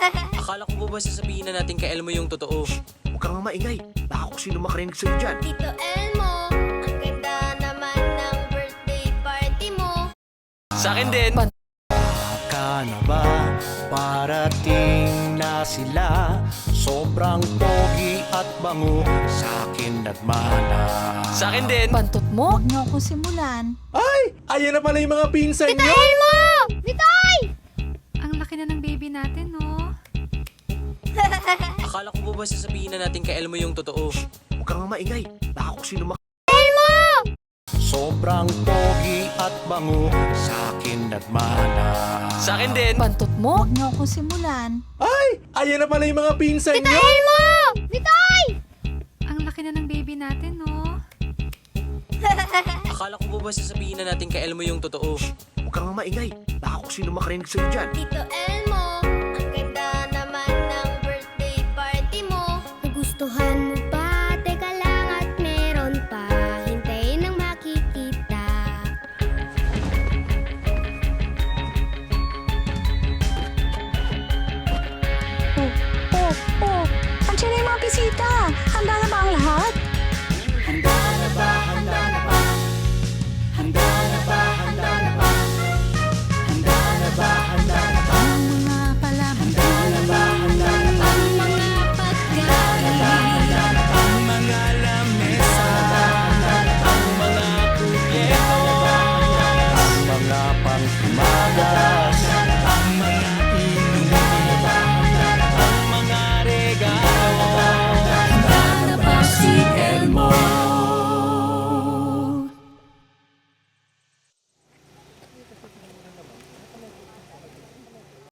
Akala ko ba sasabihin na natin kay Elmo yung totoo? Huwag kang maingay. Baka kung sino makarinig sa'yo dyan. Tito Elmo, ang ganda naman ng birthday party mo. Sa akin din. Ka na ba? Parating na sila. Sobrang pogi at bango. Sa'kin nagmana. Sa akin din. Bantot mo? Huwag niyo akong simulan. Ay! Ayan na pala yung mga pinsan niyo! Elmo! Bitoy! Ang laki na ng baby natin, no? Akala ko ba sasabihin na natin kay Elmo yung totoo? Huwag kang maingay. Baka kung sino Elmo! Sobrang pogi at bango. Sa'kin nagmana. Sa akin din. Bantot mo? Huwag niyo akong simulan. Ay! Ayan na pala yung mga pinsan niyo! Elmo! Bitoy! Ang laki na ng baby natin, no? Akala ko ba sasabihin na natin kay Elmo yung totoo? Huwag kang maingay. Baka kung sino makarinig sa'yo dyan. Tito Elmo,